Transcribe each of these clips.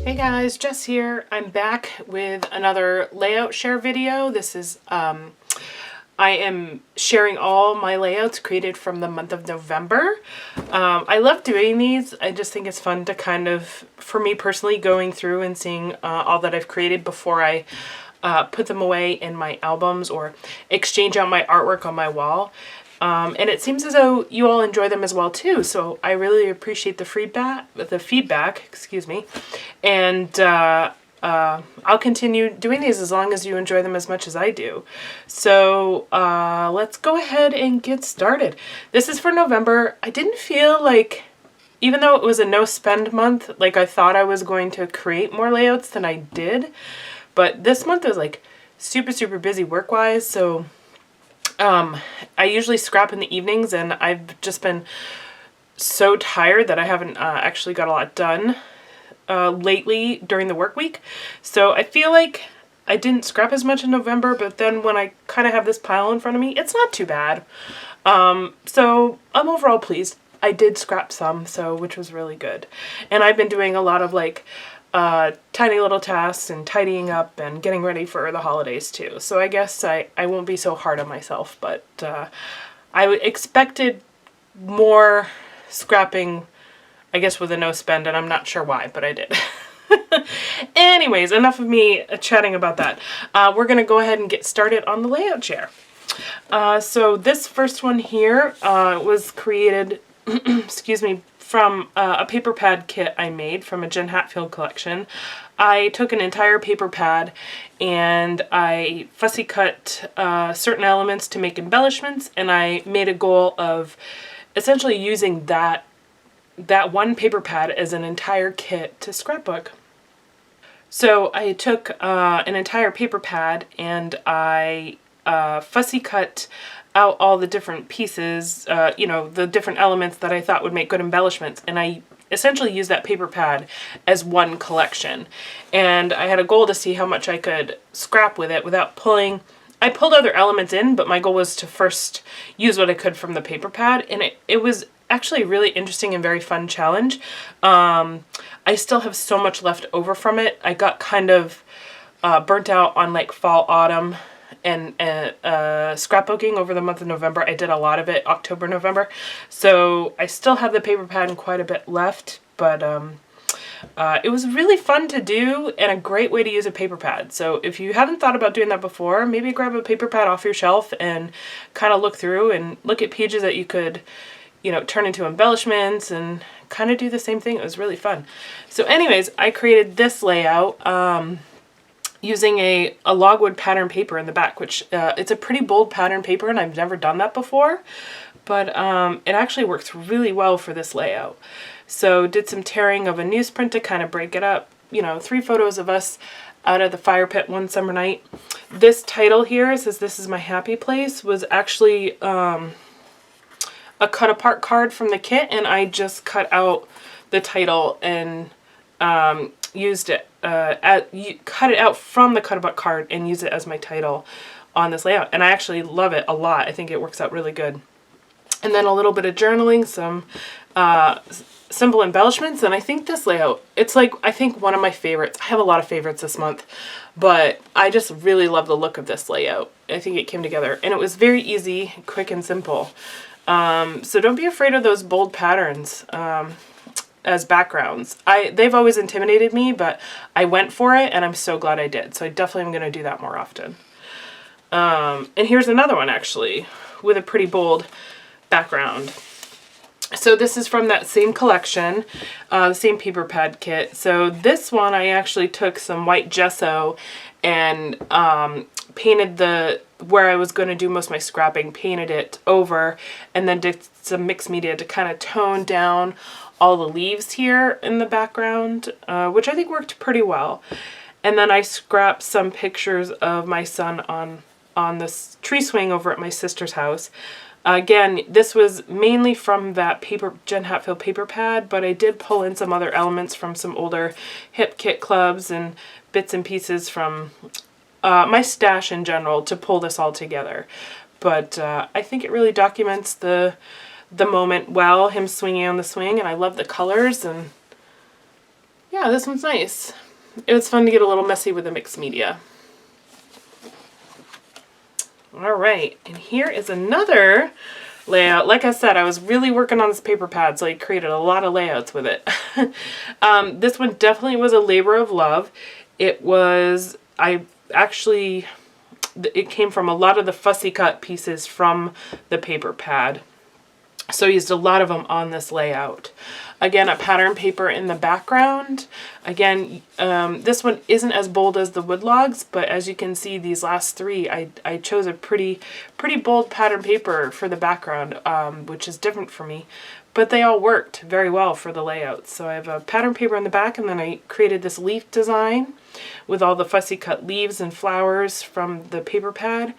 Hey guys, Jess here. I'm back with another layout share video. This is, I am sharing all my layouts created from the month of November. I love doing these. I just think it's fun to kind of, for me personally, going through and seeing all that I've created before I put them away in my albums or exchange out my artwork on my wall. And it seems as though you all enjoy them as well too. So I really appreciate the feedback, excuse me. And I'll continue doing these as long as you enjoy them as much as I do. So let's go ahead and get started. This is for November. I didn't feel like, even though it was a no spend month, like I thought I was going to create more layouts than I did. But this month was like super busy work-wise. So I usually scrap in the evenings, and I've just been so tired that I haven't actually got a lot done lately during the work week. So I feel like I didn't scrap as much in November, but then when I kind of have this pile in front of me, it's not too bad. So I'm overall pleased. I did scrap some, which was really good. And I've been doing a lot of like tiny little tasks and tidying up and getting ready for the holidays too. So I guess I won't be so hard on myself, but I expected more scrapping, I guess, with a no spend, and I'm not sure why, but I did. Anyways, enough of me chatting about that. We're going to go ahead and get started on the layout chair. So this first one here was created, excuse me, from a paper pad kit I made from a Jen Hatfield collection. I took an entire paper pad and I fussy cut certain elements to make embellishments, and I made a goal of essentially using that one paper pad as an entire kit to scrapbook. So I took an entire paper pad and I fussy cut out all the different pieces, you know, the different elements that I thought would make good embellishments, and I essentially used that paper pad as one collection. And I had a goal to see how much I could scrap with it without pulling. I pulled other elements in, but my goal was to first use what I could from the paper pad, and it was actually a really interesting and very fun challenge. I still have so much left over from it. I got kind of burnt out on like fall, autumn, and scrapbooking over the month of November. I did a lot of it, October, November. So I still have the paper pad and quite a bit left, but it was really fun to do and a great way to use a paper pad. So if you haven't thought about doing that before, maybe grab a paper pad off your shelf and kind of look through and look at pages that you could, you know, turn into embellishments and kind of do the same thing. It was really fun. So anyways, I created this layout using a logwood pattern paper in the back, which it's a pretty bold pattern paper, and I've never done that before, but it actually works really well for this layout. So did some tearing of a newsprint to kind of break it up. You know, 3 photos of us out of the fire pit one summer night. This title here says "This is my happy place" was actually a cut apart card from the kit, and I just cut out the title and used it, cut it out from the cut apart card and use it as my title on this layout. And I actually love it a lot. I think it works out really good. And then a little bit of journaling, some simple embellishments, and I think this layout, it's like, I think one of my favorites. I have a lot of favorites this month, but I just really love the look of this layout. I think it came together, and it was very easy, quick, and simple. So don't be afraid of those bold patterns as backgrounds. They've always intimidated me, but I went for it, and I'm so glad I did. So I definitely am going to do that more often. And here's another one, actually, with a pretty bold background. So this is from that same collection, the same paper pad kit. So this one, I actually took some white gesso and painted where I was going to do most of my scrapping, painted it over, and then did some mixed media to kind of tone down all the leaves here in the background, which I think worked pretty well. And then I scrapped some pictures of my son on this tree swing over at my sister's house. Again, this was mainly from that Jen Hatfield paper pad, but I did pull in some other elements from some older hip kit clubs and bits and pieces from my stash in general to pull this all together. But I think it really documents the the moment well, him swinging on the swing, and I love the colors, and yeah, this one's nice. It was fun to get a little messy with the mixed media. All right, and here is another layout. Like I said, I was really working on this paper pad, so I created a lot of layouts with it. This one definitely was a labor of love. It came from a lot of the fussy cut pieces from the paper pad. So I used a lot of them on this layout. Again, a pattern paper in the background. Again, this one isn't as bold as the wood logs, but as you can see, these last three, I chose a pretty bold pattern paper for the background, which is different for me. But they all worked very well for the layout. So I have a pattern paper in the back, and then I created this leaf design with all the fussy cut leaves and flowers from the paper pad.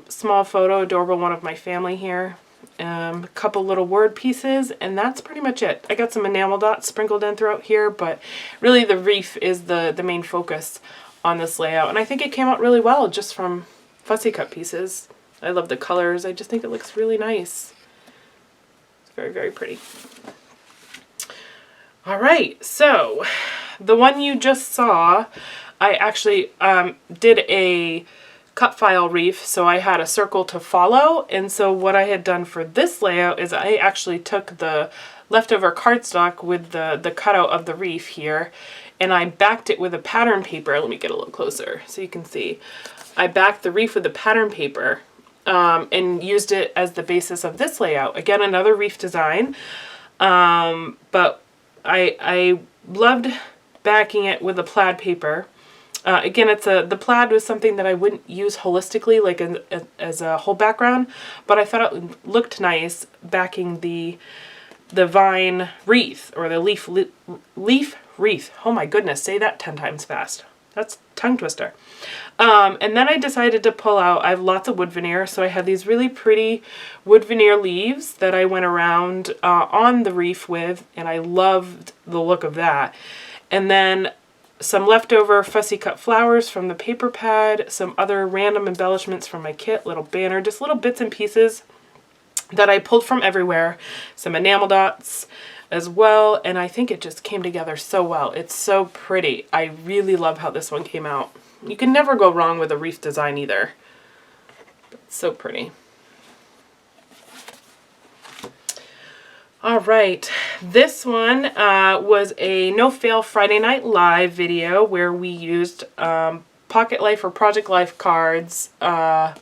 Small photo, adorable one of my family here. A couple little word pieces, and that's pretty much it. I got some enamel dots sprinkled in throughout here, but really the reef is the main focus on this layout, and I think it came out really well just from fussy cut pieces. I love the colors. I just think it looks really nice. It's very, very pretty. All right, so the one you just saw, I actually did a cut file reef, so I had a circle to follow. And so what I had done for this layout is I actually took the leftover cardstock with the cutout of the reef here, and I backed it with a pattern paper. Let me get a little closer so you can see. I backed the reef with a pattern paper and used it as the basis of this layout. Again, another reef design, but I loved backing it with a plaid paper. Again, the plaid was something that I wouldn't use holistically, like as a whole background, but I thought it looked nice backing the vine wreath, or the leaf wreath. Oh my goodness, say that 10 times fast. That's tongue twister. And then I decided to pull out, I have lots of wood veneer, so I had these really pretty wood veneer leaves that I went around on the reef with, and I loved the look of that. And then some leftover fussy cut flowers from the paper pad, some other random embellishments from my kit, little banner, just little bits and pieces that I pulled from everywhere, some enamel dots as well, and I think it just came together so well. It's so pretty. I really love how this one came out. You can never go wrong with a reef design either. It's so pretty. All right, this one was a no-fail Friday Night Live video where we used Pocket Life or Project Life cards to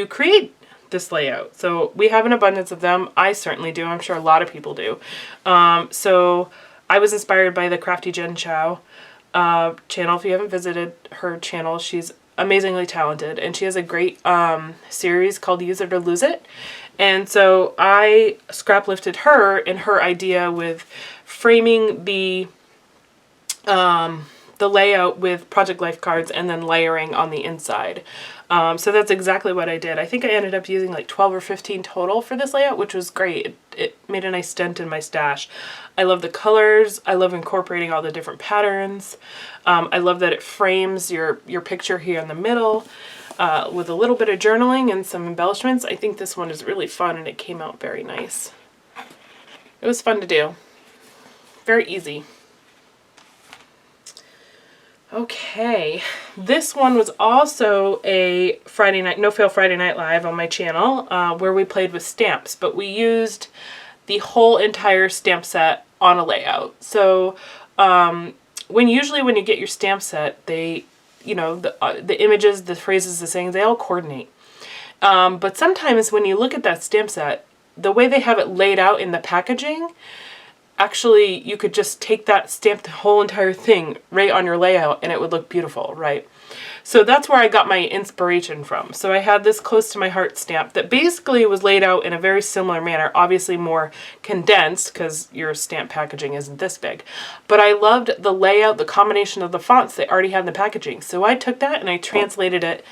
create this layout. So we have an abundance of them. I certainly do. I'm sure a lot of people do. So I was inspired by the Crafty Jen Chow channel. If you haven't visited her channel, she's amazingly talented, and she has a great series called Use It or Lose It. And so I scrap lifted her and her idea with framing the layout with Project Life cards and then layering on the inside. So that's exactly what I did. I think I ended up using like 12 or 15 total for this layout, which was great. It made a nice dent in my stash. I love the colors. I love incorporating all the different patterns. I love that it frames your picture here in the middle with a little bit of journaling and some embellishments. I think this one is really fun, and it came out very nice. It was fun to do. Very easy. Okay, this one was also a Friday night, no-fail Friday Night Live on my channel, where we played with stamps, but we used the whole entire stamp set on a layout. So usually when you get your stamp set, they, you know, the images, the phrases, the sayings, they all coordinate. But sometimes when you look at that stamp set, the way they have it laid out in the packaging, actually, you could just take that, stamp the whole entire thing right on your layout, and it would look beautiful, right? So that's where I got my inspiration from. So I had this close to my heart stamp that basically was laid out in a very similar manner, obviously more condensed because your stamp packaging isn't this big. But I loved the layout, the combination of the fonts they already had in the packaging. So I took that and I translated it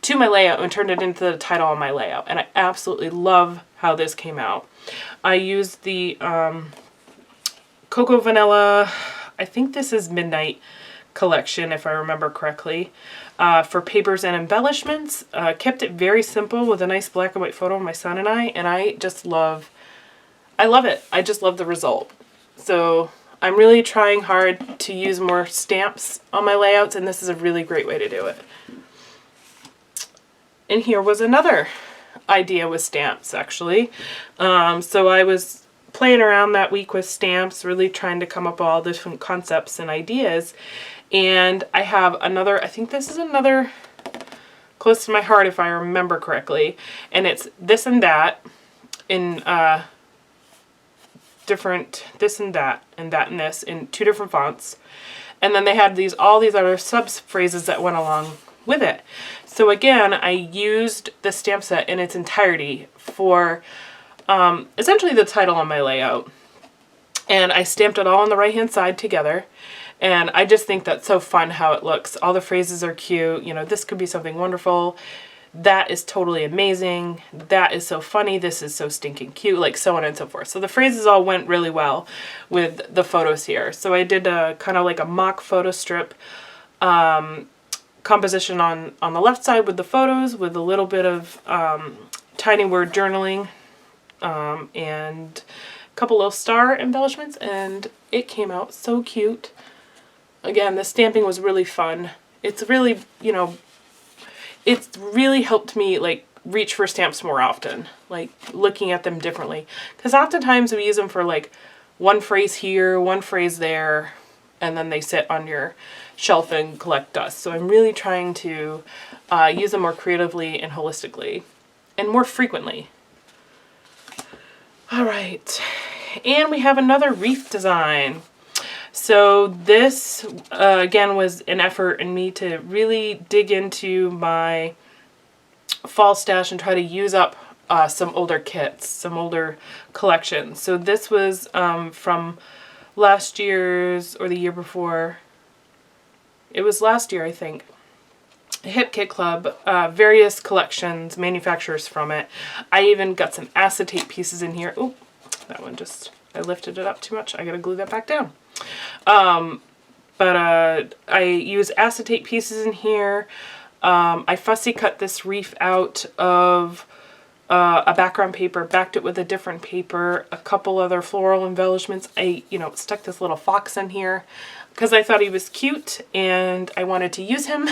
to my layout and turned it into the title on my layout. And I absolutely love how this came out. I used the Cocoa Vanilla, I think this is Midnight collection if I remember correctly, for papers and embellishments. Kept it very simple with a nice black and white photo of my son and I just love, I love it. I just love the result. So I'm really trying hard to use more stamps on my layouts, and this is a really great way to do it. And here was another idea with stamps, actually. So I was playing around that week with stamps, really trying to come up with all different concepts and ideas. And I have another, I think this is another close to my heart if I remember correctly. And it's this and that in different, this and that and this in 2 different fonts. And then they had all these other sub-phrases that went along with it. So again, I used the stamp set in its entirety for essentially the title on my layout. And I stamped it all on the right-hand side together. And I just think that's so fun how it looks. All the phrases are cute. You know, this could be something wonderful. That is totally amazing. That is so funny. This is so stinking cute, like so on and so forth. So the phrases all went really well with the photos here. So I did a kind of like a mock photo strip composition on the left side with the photos, with a little bit of tiny word journaling and a couple little star embellishments, and it came out so cute. Again, the stamping was really fun. It's really, you know, it's really helped me like reach for stamps more often, like looking at them differently. Because oftentimes we use them for like one phrase here, one phrase there, and then they sit on your shelf and collect dust. So I'm really trying to use them more creatively and holistically and more frequently. All right, and we have another wreath design. So this, again, was an effort in me to really dig into my fall stash and try to use up some older kits, some older collections. So this was from last year's or the year before. It was last year, I think. Hip Kit Club, various collections, manufacturers from it. I even got some acetate pieces in here. Oh, that one just, I lifted it up too much. I gotta glue that back down. But I use acetate pieces in here. I fussy cut this wreath out of a background paper, backed it with a different paper, a couple other floral embellishments. I, you know, stuck this little fox in here because I thought he was cute and I wanted to use him.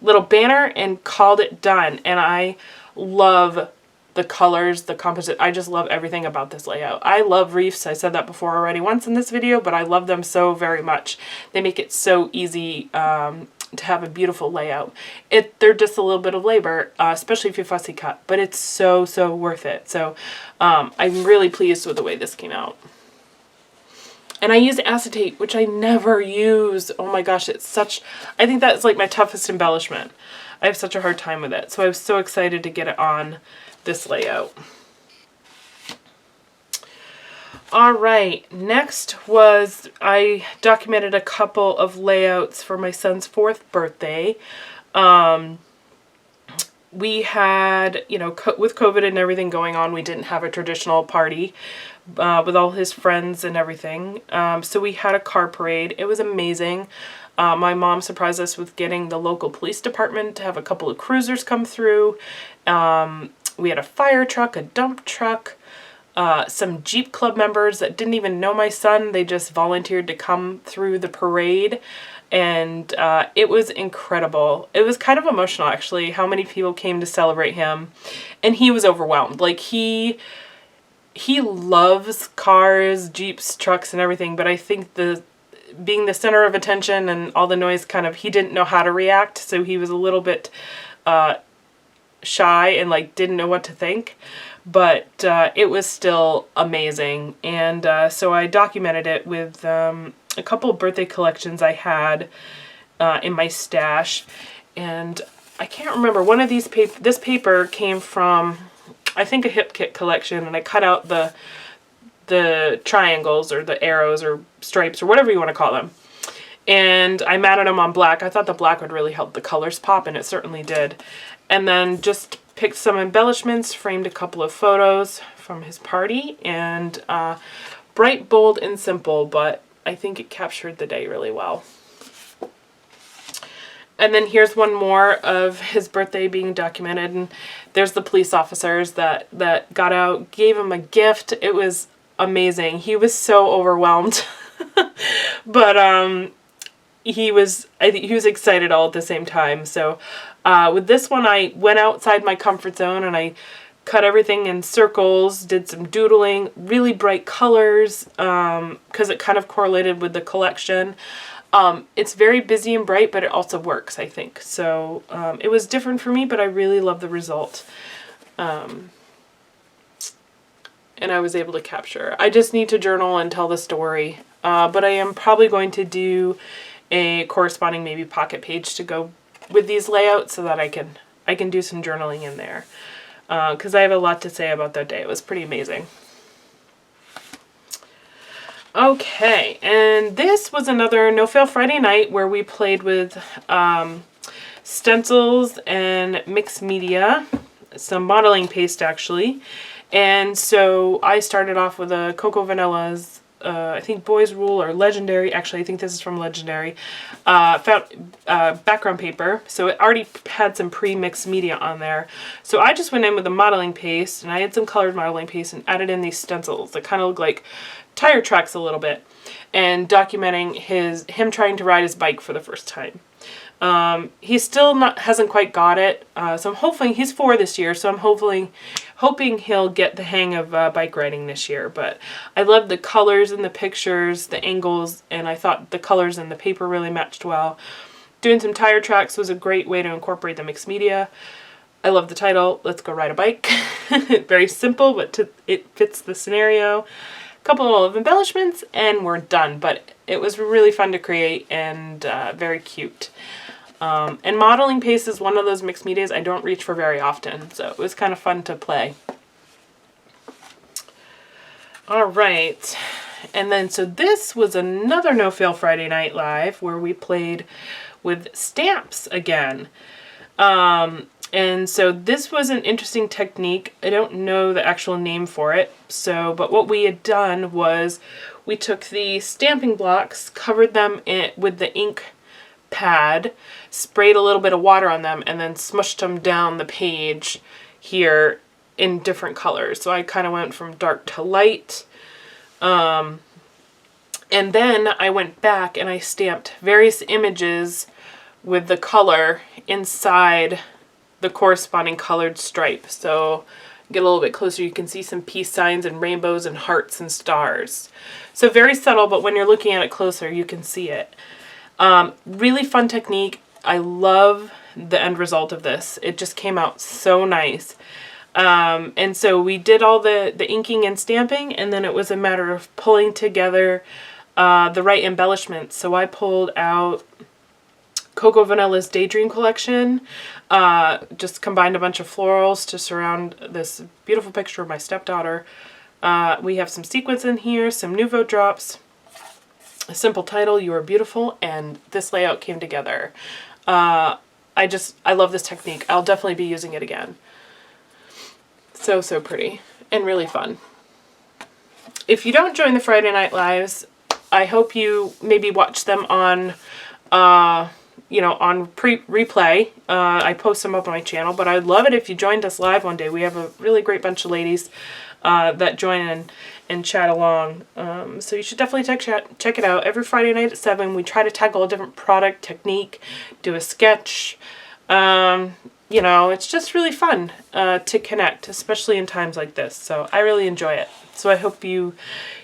Little banner, and called it done. And I love the colors, the composite. I just love everything about this layout. I love wreaths. I said that before already once in this video, but I love them so very much. They make it so easy to have a beautiful layout. They're just a little bit of labor, especially if you fussy cut, but it's so, so worth it. So I'm really pleased with the way this came out. And I use acetate, which I never use. Oh my gosh, it's such, I think that's like my toughest embellishment. I have such a hard time with it. So I was so excited to get it on this layout. All right, next was I documented a couple of layouts for my son's 4th birthday. We had, you know, with COVID and everything going on, we didn't have a traditional party with all his friends and everything. So we had a car parade. It was amazing. My mom surprised us with getting the local police department to have a couple of cruisers come through. We had a fire truck, a dump truck, some Jeep Club members that didn't even know my son. They just volunteered to come through the parade. And it was incredible. It was kind of emotional, actually, how many people came to celebrate him. And he was overwhelmed. Like, he loves cars, Jeeps, trucks, and everything. But I think being the center of attention and all the noise, kind of, he didn't know how to react. So he was a little bit shy and, like, didn't know what to think. But it was still amazing. And so I documented it with a couple of birthday collections I had in my stash. And I can't remember, one of these this paper came from, I think, a Hip Kit collection, and I cut out the triangles or the arrows or stripes or whatever you want to call them. And I matted them on black. I thought the black would really help the colors pop, and it certainly did. And then just picked some embellishments, framed a couple of photos from his party, and bright, bold, and simple, but I think it captured the day really well. And then here's one more of his birthday being documented, and there's the police officers that got out, gave him a gift. It was amazing. He was so overwhelmed. But I think he was excited all at the same time. So with this one, I went outside my comfort zone and I cut everything in circles, did some doodling, really bright colors, because it kind of correlated with the collection. It's very busy and bright, but it also works, I think. So it was different for me, but I really love the result. And I was able to capture. I just need to journal and tell the story. But I am probably going to do a corresponding maybe pocket page to go with these layouts so that I can do some journaling in there. Because I have a lot to say about that day. It was pretty amazing. Okay, and this was another No Fail Friday night where we played with stencils and mixed media, some modeling paste actually. And so I started off with a Cocoa Vanilla's I think Boys Rule or Legendary. Actually, I think this is from Legendary. Background paper. So it already had some pre-mixed media on there. So I just went in with the modeling paste, and I had some colored modeling paste and added in these stencils that kind of look like tire tracks a little bit, and documenting him trying to ride his bike for the first time. He still hasn't quite got it, so I'm hoping he's 4 this year, so I'm hoping he'll get the hang of bike riding this year. But I love the colors in the pictures, the angles, and I thought the colors in the paper really matched well. Doing some tire tracks was a great way to incorporate the mixed media. I love the title, Let's Go Ride a Bike. Very simple, but it fits the scenario. A couple of embellishments, and we're done. But it was really fun to create and very cute. And modeling paste is one of those mixed medias I don't reach for very often, so it was kind of fun to play. All right, and then so this was another No Fail Friday Night Live where we played with stamps again. And so this was an interesting technique. I don't know the actual name for it. But what we had done was we took the stamping blocks, covered them with the ink pad, sprayed a little bit of water on them, and then smushed them down the page here in different colors. So I kind of went from dark to light. And then I went back and I stamped various images with the color inside the corresponding colored stripe. So get a little bit closer, you can see some peace signs and rainbows and hearts and stars. So very subtle, but when you're looking at it closer, you can see it. Really fun technique. I love the end result of this. It just came out so nice. And so we did all the inking and stamping, and then it was a matter of pulling together the right embellishments. So I pulled out Cocoa Vanilla's Daydream collection, just combined a bunch of florals to surround this beautiful picture of my stepdaughter. We have some sequins in here, some Nouveau drops, a simple title, You Are Beautiful, and this layout came together. I love this technique. I'll definitely be using it again. So pretty and really fun. If you don't join the Friday Night Lives, I hope you maybe watch them on on replay. I post them up on my channel, but I'd love it if you joined us live one day. We have a really great bunch of ladies that join in and chat along. So you should definitely check it out. Every Friday night at 7, we try to tackle a different product, technique, do a sketch. It's just really fun to connect, especially in times like this. So I really enjoy it. So I hope you,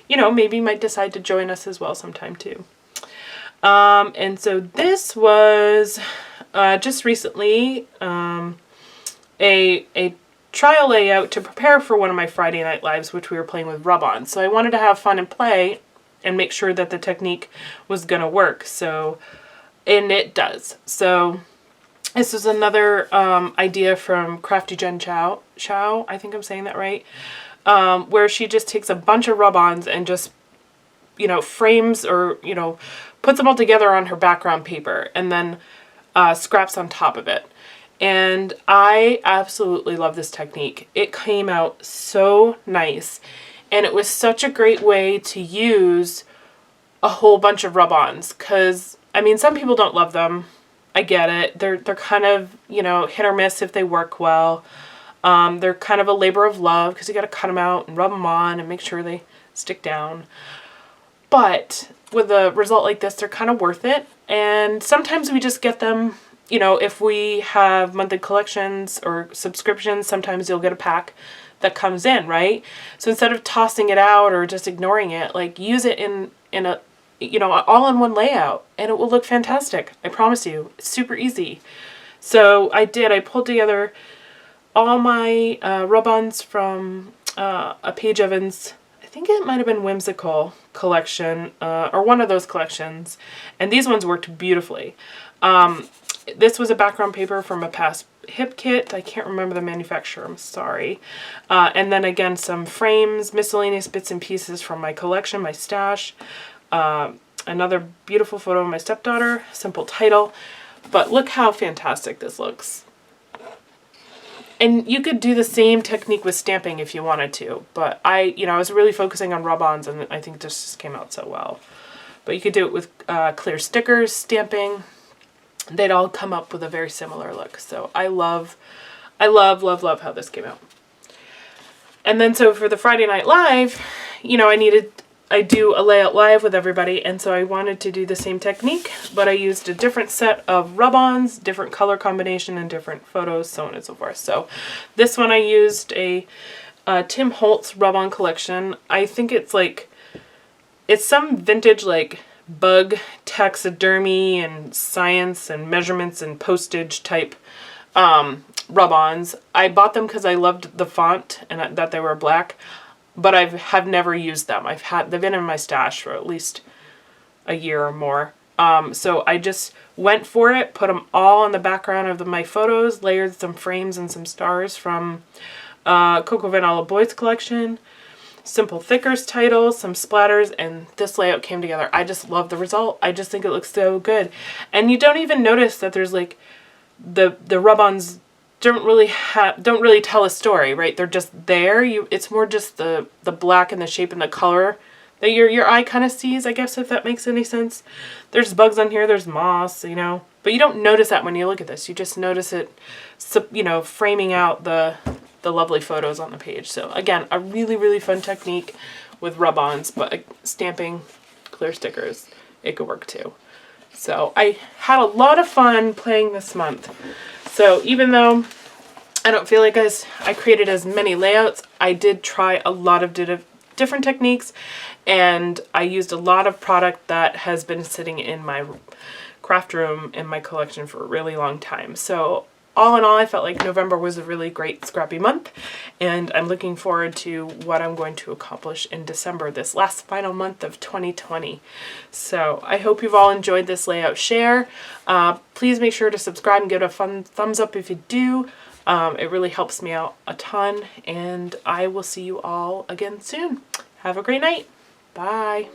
maybe might decide to join us as well sometime too. And so this was just recently a trial layout to prepare for one of my Friday Night Lives, which we were playing with rub-on. So I wanted to have fun and play and make sure that the technique was going to work. And it does. So this is another idea from Crafty Jen Chow, I think I'm saying that right, where she just takes a bunch of rub-ons and just, frames or, puts them all together on her background paper and then scraps on top of it. And I absolutely love this technique. It came out so nice, and it was such a great way to use a whole bunch of rub-ons, because, some people don't love them. I get it. They're kind of, hit or miss if they work well. They're kind of a labor of love because you got to cut them out and rub them on and make sure they stick down. But with a result like this, they're kind of worth it. And sometimes we just get them, you know, if we have monthly collections or subscriptions, sometimes you'll get a pack that comes in, right? So instead of tossing it out or just ignoring it, like use it in a, you know, all in one layout, and it will look fantastic. I promise you, it's super easy. So I pulled together all my rub-ons from a Paige Evans, I think it might have been Whimsical collection, or one of those collections, and these ones worked beautifully. This was a background paper from a past hip kit. I can't remember the manufacturer, I'm sorry. And then again, some frames, miscellaneous bits and pieces from my collection, my stash. Another beautiful photo of my stepdaughter, simple title. But look how fantastic this looks. And you could do the same technique with stamping if you wanted to, but I was really focusing on rub-ons, and I think this just came out so well. But you could do it with clear stickers, stamping. They'd all come up with a very similar look. So I love how this came out. And then so for the Friday Night Live, you know, I do a layout live with everybody, and so I wanted to do the same technique, but I used a different set of rub-ons, different color combination, and different photos, so on and so forth. So this one I used a Tim Holtz rub-on collection. I think it's some vintage like bug taxidermy and science and measurements and postage type rub-ons. I bought them because I loved the font and that they were black. But I have never used them. They've been in my stash for at least a year or more. So I just went for it, put them all on the background of my photos, layered some frames and some stars from Coco Vanilla Boys collection, simple thickers titles, some splatters, and this layout came together. I just love the result. I just think it looks so good. And you don't even notice that there's like the rub-ons don't really tell a story, right? They're just there. It's more just the black and the shape and the color that your eye kind of sees, I guess, if that makes any sense. There's bugs on here, there's moss, you know, but you don't notice that when you look at this. You just notice it, you know, framing out the lovely photos on the page. So again, a really, really fun technique with rub-ons, but stamping, clear stickers, it could work too. So I had a lot of fun playing this month. So even though I don't feel like I created as many layouts, I did try a lot of different techniques, and I used a lot of product that has been sitting in my craft room in my collection for a really long time. So all in all, I felt like November was a really great scrappy month, and I'm looking forward to what I'm going to accomplish in December, this last final month of 2020. So I hope you've all enjoyed this layout share. Please make sure to subscribe and give it a fun thumbs up if you do. It really helps me out a ton, and I will see you all again soon. Have a great night. Bye.